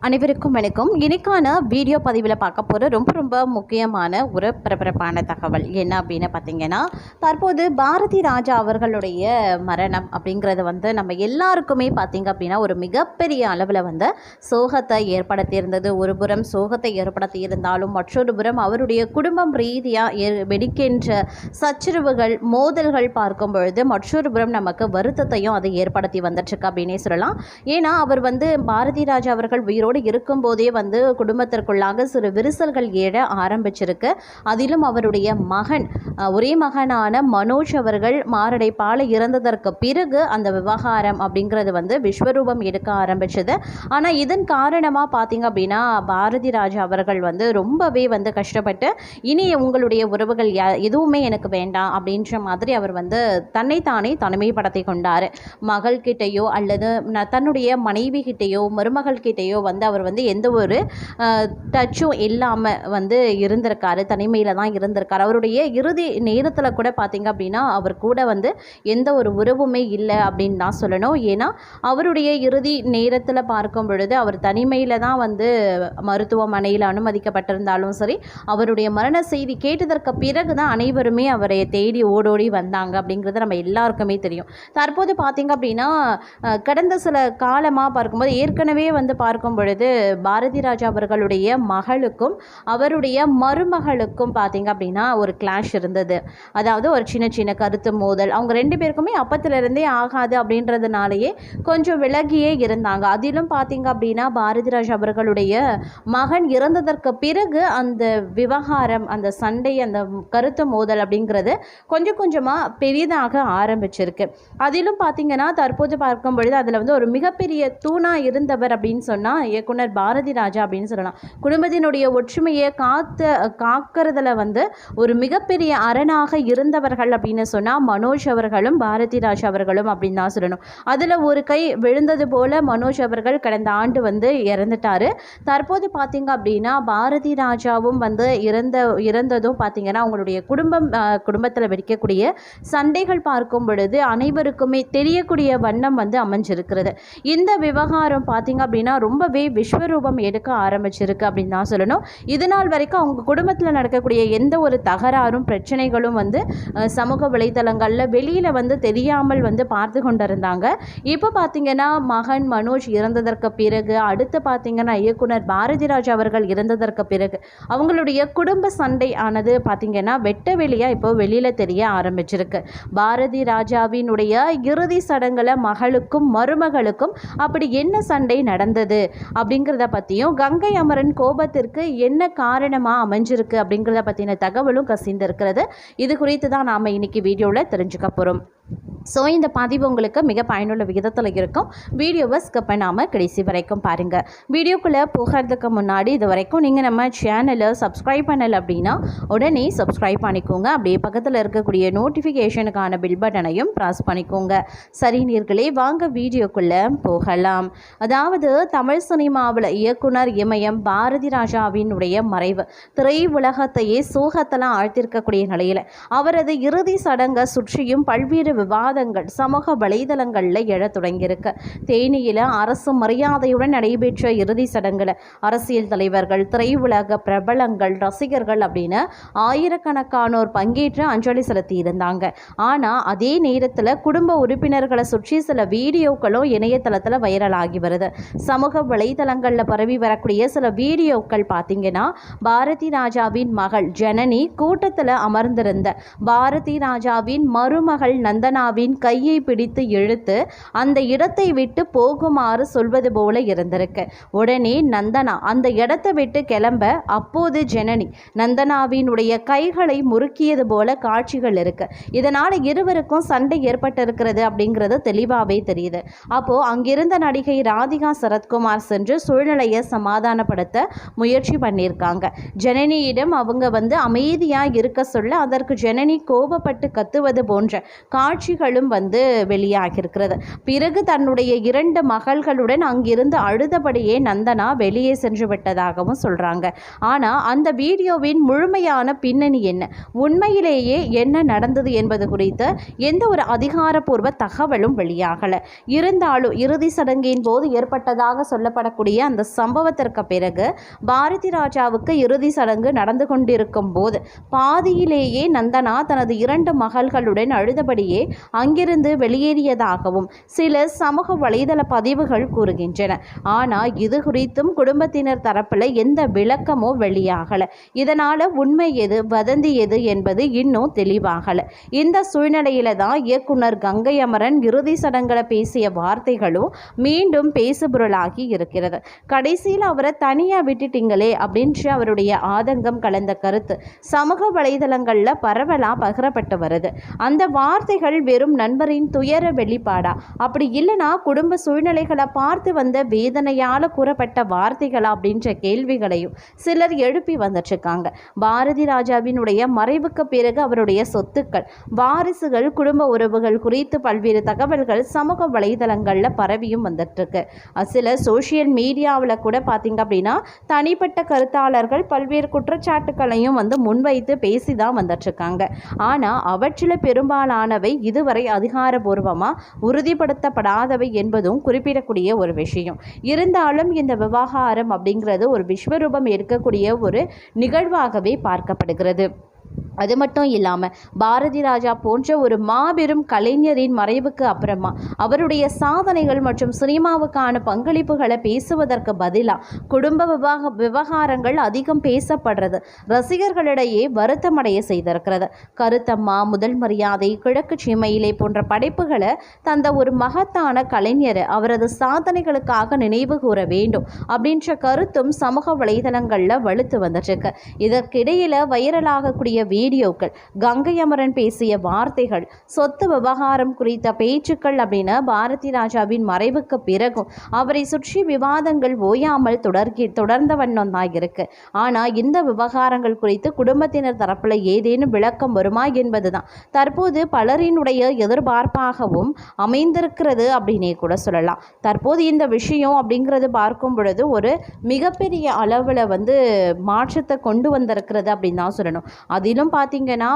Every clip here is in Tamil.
அனைவருக்கும் வணக்கம். இன்னைக்கான வீடியோ பதிவில் பார்க்க போகிற ரொம்ப முக்கியமான ஒரு பரபரப்பான தகவல் என்ன அப்படின்னு பார்த்தீங்கன்னா, தற்போது பாரதி ராஜா அவர்களுடைய மரணம் அப்படிங்கிறது நம்ம எல்லாருக்குமே பார்த்திங்க அப்படின்னா ஒரு மிகப்பெரிய அளவில் சோகத்தை ஏற்படுத்தியிருந்தது. ஒரு புறம் சோகத்தை ஏற்படுத்தி இருந்தாலும் மற்றொரு புறம் அவருடைய குடும்பம் ரீதியாக வெடிக்கின்ற சச்சரவுகள் மோதல்கள் பார்க்கும் பொழுது மற்றொரு புறம் நமக்கு வருத்தத்தையும் அது ஏற்படுத்தி வந்துட்டுருக்கு அப்படின்னே சொல்லலாம். ஏன்னா அவர் பாரதி ராஜா அவர்கள் உயிரோடு இருக்கும்போதே குடும்பத்திற்குள்ளாக சிறு விரிசல்கள் ஏற ஆரம்பிச்சிருக்கு. அதிலும் அவருடைய மகன் ஒரே மகனான மனோஜ் அவர்கள் மாரடைப்பால் இறந்ததற்கு பிறகு அந்த விவகாரம் அப்படிங்கிறது விஸ்வரூபம் எடுக்க ஆரம்பிச்சது. ஆனால் இதன் காரணமாக பார்த்தீங்க அப்படின்னா பாரதி ராஜா அவர்கள் ரொம்பவே கஷ்டப்பட்டு இனி உங்களுடைய உறவுகள் எதுவுமே எனக்கு வேண்டாம் அப்படின்ற மாதிரி அவர் தன்னைத்தானே தனிமைப்படுத்தி கொண்டார். மகள்கிட்டையோ அல்லது தன்னுடைய மனைவி கிட்டையோ மருமகள் கிட்டையோ அவர் எந்த ஒரு டச்சும் இல்லாமல் இருந்திருக்காரு. தனிமையில் தான் இருந்திருக்காரு. அவருடைய இறுதி நேரத்தில் கூட பார்த்திங்க அப்படின்னா அவர் கூட எந்த ஒரு உறவுமே இல்லை அப்படின்னு தான் சொல்லணும். ஏன்னா அவருடைய இறுதி நேரத்தில் பார்க்கும் பொழுது அவர் தனிமையில் தான் மருத்துவமனையில் அனுமதிக்கப்பட்டிருந்தாலும் சரி, அவருடைய மரண செய்தி கேட்டதற்கு பிறகு தான் அனைவருமே அவரை தேடி ஓடோடி வந்தாங்க அப்படிங்கிறது நம்ம எல்லாருக்குமே தெரியும். தற்போது பார்த்திங்க அப்படின்னா கடந்த சில காலமாக பார்க்கும்போது ஏற்கனவே பார்க்கும் பொழுது பாரதி ராஜா அவர்களுடைய மகளுக்கும் அவருடைய மருமகளுக்கும் பார்த்தீங்க அப்படின்னா ஒரு கிளாஷ் இருந்தது. அதாவது ஒரு சின்ன கருத்து மோதல். அவங்க ரெண்டு பேருக்குமே அப்பத்திலிருந்தே ஆகாது அப்படின்றதுனாலேயே கொஞ்சம் விலகியே இருந்தாங்க. அதிலும் பார்த்தீங்க அப்படின்னா பாரதி ராஜா அவர்களுடைய மகன் இறந்ததற்கு பிறகு அந்த விவகாரம், அந்த சண்டை, அந்த கருத்து மோதல் அப்படிங்கிறது கொஞ்சமாக பெரிதாக ஆரம்பிச்சிருக்கு. அதிலும் பார்த்தீங்கன்னா தற்போது பார்க்கும் பொழுது அதில் ஒரு மிகப்பெரிய தூணாக இருந்தவர் அப்படின்னு சொன்னால் இயக்குனர் பாரதி ராஜா அப்படின்னு சொல்லலாம். குடும்பத்தினுடைய ஒற்றுமையை காக்கிறதுல ஒரு மிகப்பெரிய அரணாக இருந்தவர்கள் அப்படின்னு சொன்னால் மனோஜ் அவர்களும் பாரதி ராஜா அவர்களும் அப்படின்னு தான் சொல்லணும். அதில் ஒரு கை விழுந்தது போல மனோஜ் அவர்கள் கடந்த ஆண்டு இறந்துட்டார். தற்போது பார்த்தீங்க அப்படின்னா பாரதி ராஜாவும் இறந்ததும் பார்த்தீங்கன்னா அவங்களுடைய குடும்பத்தில் வெடிக்கக்கூடிய சண்டைகள் பார்க்கும் பொழுது அனைவருக்குமே தெரியக்கூடிய வண்ணம் அமைஞ்சிருக்கிறது. இந்த விவகாரம் பார்த்தீங்க அப்படின்னா ரொம்பவே விஸ்வரூபம் எடுக்க ஆரம்பிச்சிருக்கு அப்படின்னு தான் சொல்லணும். இதனால் வரைக்கும் அவங்க குடும்பத்தில் நடக்கக்கூடிய எந்த ஒரு தகராறும் பிரச்சனைகளும் சமூக வலைதளங்களில் வெளியில் தெரியாமல் பார்த்து கொண்டிருந்தாங்க. இப்போ பார்த்தீங்கன்னா மகன் மனோஜ் இறந்ததற்கு பிறகு அடுத்து பார்த்தீங்கன்னா இயக்குனர் பாரதி ராஜா அவர்கள் இறந்ததற்கு பிறகு அவங்களுடைய குடும்ப சண்டை ஆனது பார்த்தீங்கன்னா வெட்ட வெளியாக இப்போ வெளியில் தெரிய ஆரம்பிச்சிருக்கு. பாரதி ராஜாவினுடைய இறுதி சடங்குல மகளுக்கும் மருமகளுக்கும் அப்படி என்ன சண்டை நடந்தது அப்படிங்கிறத பற்றியும் கங்கை அமரன் கோபத்திற்கு என்ன காரணமாக அமைஞ்சிருக்கு அப்படிங்கிறத பற்றின தகவலும் கசிந்திருக்கிறது. இது குறித்து தான் நாம் இன்னைக்கு வீடியோவில் தெரிஞ்சுக்க போகிறோம். ஸோ இந்த பதிவு உங்களுக்கு மிக பயனுள்ள விகிதத்தில் இருக்கும். வீடியோவை ஸ்கிப் பண்ணாமல் கடைசி வரைக்கும் பாருங்கள். வீடியோக்குள்ளே போகிறதுக்கு முன்னாடி இது வரைக்கும் நீங்கள் நம்ம சேனலை சப்ஸ்கிரைப் பண்ணலை அப்படின்னா உடனே சப்ஸ்கிரைப் பண்ணிக்கோங்க. அப்படியே பக்கத்தில் இருக்கக்கூடிய நோட்டிஃபிகேஷனுக்கான பில் பட்டனையும் ப்ரெஸ் பண்ணிக்கோங்க. சரி நேயர்களே, வாங்க வீடியோக்குள்ளே போகலாம். அதாவது தமிழ் சினிமாவில் இயக்குனர் இமயம் பாரதி ராஜாவினுடைய மறைவு திரை உலகத்தையே சோகத்தெல்லாம் ஆழ்த்திருக்கக்கூடிய நிலையில் அவரது இறுதி சடங்கை சுற்றியும் பல்வேறு விவாதங்கள் சமூக வலைதளங்களில் எழத் தொடங்கியிருக்கு. தேனியில் அரசு மரியாதையுடன் நடைபெற்ற இறுதி சடங்குல அரசியல் தலைவர்கள், திரையுலக பிரபலங்கள், ரசிகர்கள் அப்படின்னு ஆயிரக்கணக்கானோர் பங்கேற்று அஞ்சலி செலுத்தி இருந்தாங்க. ஆனால் அதே நேரத்தில் குடும்ப உறுப்பினர்களை சுற்றி சில வீடியோக்களும் இணையதளத்தில் வைரல் ஆகி வருது. சமூக வலைதளங்களில் பரவி வரக்கூடிய சில வீடியோக்கள் பார்த்தீங்கன்னா பாரதி ராஜாவின் மகள் ஜனனி கூட்டத்தில் அமர்ந்திருந்த பாரதி ராஜாவின் மருமகள் நந்தனாவின் கையை பிடித்து இழுத்து அந்த இடத்தை விட்டு போகுமாறு சொல்வது போல இருந்திருக்கு. உடனே நந்தனா அந்த இடத்தை விட்டு கிளம்ப அப்போது ஜனனி நந்தனாவினுடைய கைகளை முறுக்கியது போல காட்சிகள் இருக்கு. இதனால் இருவருக்கும் சண்டை ஏற்பட்டிருக்கிறது அப்படிங்கிறது தெளிவாகவே தெரியுது. அப்போ அங்கிருந்த நடிகை ராதிகா சரத்குமார் சென்று சூழ்நிலையை சமாதானப்படுத்த முயற்சி பண்ணியிருக்காங்க. ஜனனியிடம் அவங்க அமைதியாக இருக்க சொல்ல அதற்கு ஜனனி கோபப்பட்டு கத்துவது போன்ற காட்சிகளும் வந்து வெளியாகியிருக்கிறது. பிறகு தன்னுடைய 2 மகள்களுடன் அங்கிருந்து அழுதபடியே நந்தனா வெளியே சென்று விட்டதாகவும் சொல்றாங்க. ஆனா அந்த வீடியோவின் முழுமையான பின்னணி என்ன, உண்மையிலேயே என்ன நடந்தது என்பது குறித்து எந்த ஒரு அதிகாரப்பூர்வ தகவலும் வெளியாகல. இருந்தாலும் இறுதி சடங்கின் போது ஏற்பட்டதாக சொல்லப்படக்கூடிய அந்த சம்பவத்திற்கு பிறகு பாரதி ராஜாவுக்கு இறுதி சடங்கு நடந்து கொண்டிருக்கும் போது பாதியிலேயே நந்தனா தனது 2 மகள்களுடன் அழுதபடியே அங்கிருந்து வெளியேறியதாகவும் சில சமூக வலைதள பதிவுகள் கூறுகின்றன. ஆனால் இது குறித்தும் குடும்பத்தினர் தரப்பில் எந்த விளக்கமோ வெளியாகல. இதனால உண்மை எது, வதந்தி எது என்பது இன்னும் தெளிவாகல. இந்த சூழ்நிலையில தான் இயக்குனர் கங்கை அமரன் இறுதி சடங்குல பேசிய வார்த்தைகளும் மீண்டும் பேசுபொருளாகி இருக்கிறது. கடைசியில் அவரை தனியா விட்டுட்டீங்களே அப்படின்ற அவருடைய ஆதங்கம் கலந்த கருத்து சமூக வலைதளங்கள்ல பரவலா பகிரப்பட்டு வருது. அந்த வார்த்தைகள் வெறும் நண்பரின் துயர வெளிப்பாடா, அப்படி இல்லைனா குடும்ப சூழ்நிலைகளை பார்த்து வந்த வேதனையால கூறப்பட்ட வார்த்தைகளா அப்படின்ற கேள்விகளையும் சிலர் எழுப்பி வந்துட்டு இருக்காங்க. பாரதி ராஜாவினுடைய மறைவுக்கு பிறகு அவருடைய சொத்துக்கள், வாரிசுகள், குடும்ப உறவுகள் குறித்து பல்வேறு தகவல்கள் சமூக வலைதளங்கள்ல பரவியும் வந்துட்டு இருக்கு. சில சோசியல் மீடியாவில் கூட பார்த்தீங்க அப்படின்னா தனிப்பட்ட கருத்தாளர்கள் பல்வேறு குற்றச்சாட்டுகளையும் வந்து முன்வைத்து பேசிதான் வந்துட்டு இருக்காங்க. ஆனால் அவற்றில் பெரும்பாலானவை இதுவரை அதிகாரபூர்வமாக உறுதிப்படுத்தப்படாதவை என்பதும் குறிப்பிடக்கூடிய ஒரு விஷயம். இருந்தாலும் இந்த விவகாரம் அப்படிங்கிறது ஒரு விஸ்வரூபம் எடுக்கக்கூடிய ஒரு நிகழ்வாகவே பார்க்கப்படுகிறது. அது மட்டும் இல்லாமல் பாரதி ராஜா போன்ற ஒரு மாபெரும் கலைஞரின் மறைவுக்கு அப்புறமா அவருடைய சாதனைகள் மற்றும் சினிமாவுக்கான பங்களிப்புகளை பேசுவதற்கு பதிலாக குடும்ப விவகாரங்கள் அதிகம் பேசப்படுறது ரசிகர்களிடையே வருத்தமடைய செய்திருக்கிறது. கருத்தம்மா, முதல் மரியாதை, கிழக்கு சீமையிலே போன்ற படைப்புகளை தந்த ஒரு மகத்தான கலைஞர் அவரது சாதனைகளுக்காக நினைவு கூற வேண்டும் அப்படின்ற கருத்தும் சமூக வலைதளங்களில் வலுத்து வந்துட்டுருக்கு. இதற்கிடையில் வைரலாகக்கூடிய வீடியோக்கள், கங்கை அமரன் பேசிய வார்த்தைகள், சொத்து விவகாரம் குறித்த பேச்சுக்கள் அப்படின்னு பாரதி ராஜாவின் மறைவுக்கு பிறகும் அவரை சுற்றி விவாதங்கள் ஓயாமல் தொடர்ந்த வண்ணம் தான் இருக்கு. ஆனால் இந்த விவகாரங்கள் குறித்து குடும்பத்தினர் தரப்பில் ஏதேனும் விளக்கம் வருமா என்பதுதான் தற்போது பலரினுடைய எதிர்பார்ப்பாகவும் அமைந்திருக்கிறது அப்படின்னே கூட சொல்லலாம். தற்போது இந்த விஷயம் அப்படிங்கிறது பார்க்கும் பொழுது ஒரு மிகப்பெரிய அளவில் வந்து மாற்றத்தை கொண்டு வந்திருக்கிறது அப்படின்னு தான் சொல்லணும். அதிலும் பார்த்தீங்கன்னா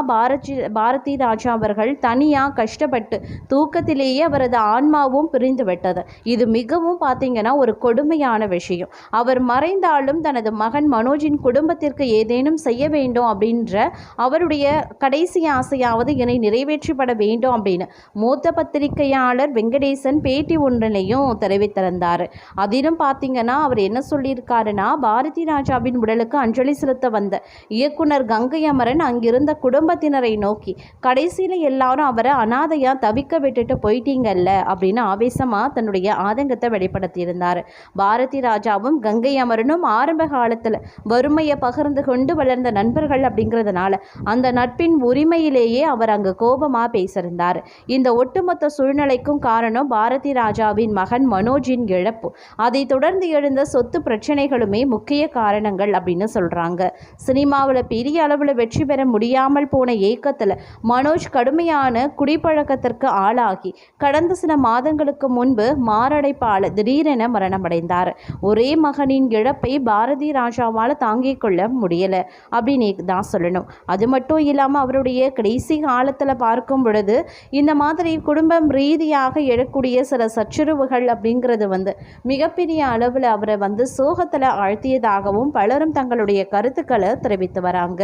பாரதி ராஜா அவர்கள் தனியாக கஷ்டப்பட்டு தூக்கத்திலேயே அவரது ஆன்மாவும் பிரிந்து விட்டது. இது மிகவும் பார்த்தீங்கன்னா ஒரு கொடுமையான விஷயம். அவர் மறைந்தாலும் தனது மகன் மனோஜின் குடும்பத்திற்கு ஏதேனும் செய்ய வேண்டும் அப்படின்ற அவருடைய கடைசி ஆசையாவது என்னை நிறைவேற்றப்பட வேண்டும் அப்படின்னு மூத்த பத்திரிகையாளர் வெங்கடேசன் பேட்டி ஒன்றிலையும் தெரிவித்திருந்தார். அதிலும் பார்த்தீங்கன்னா அவர் என்ன சொல்லியிருக்காருன்னா, பாரதி ராஜாவின் உடலுக்கு அஞ்சலி செலுத்த வந்த இயக்குனர் கங்கை அமரன் அங்கிருந்த குடும்பத்தினரை நோக்கி கடைசியில் எல்லாரும் அவரை அனாதையா தவிக்க விட்டுட்டு போயிட்டீங்கல்ல அப்படின்னு ஆவேசமா தன்னுடைய ஆதங்கத்தை வெளிப்படுத்தியிருந்தார். பாரதி ராஜாவும் கங்கை அமரனும் ஆரம்ப காலத்தில் வறுமையை பகிர்ந்து கொண்டு வளர்ந்த நண்பர்கள் அப்படிங்கிறதுனால அந்த நட்பின் உரிமையிலேயே அவர் அங்கு கோபமா பேசியிருந்தார். இந்த ஒட்டுமொத்த சூழ்நிலைக்கும் காரணம் பாரதி ராஜாவின் மகன் மனோஜின் இழப்பு, அதை தொடர்ந்து எழுந்த சொத்து பிரச்சனைகளுமே முக்கிய காரணங்கள் அப்படின்னு சொல்றாங்க. சினிமாவில் பெரிய அளவில் வெற்றி பெற முடியாமல் போன ஏக்கத்தில் மனோஜ் கடுமையான குடிப்பழக்கத்திற்கு ஆளாகி கடந்த சில மாதங்களுக்கு முன்பு மாரடைப்பால் திடீரென மரணமடைந்தார். ஒரே மகனின் இழப்பை பாரதி ராஜாவால் தாங்கிக் கொள்ள முடியல அப்படின்னு தான் சொல்லணும். அது மட்டும் இல்லாமல் அவருடைய கடைசி காலத்தில் பார்க்கும் பொழுது இந்த மாதிரி குடும்பம் ரீதியாக எழக்கூடிய சில சச்சுரவுகள் அப்படிங்கிறது வந்து மிகப்பெரிய அளவில் அவரை வந்து சோகத்தில் ஆழ்த்தியதாகவும் பலரும் தங்களுடைய கருத்துக்களை தெரிவித்து வராங்க.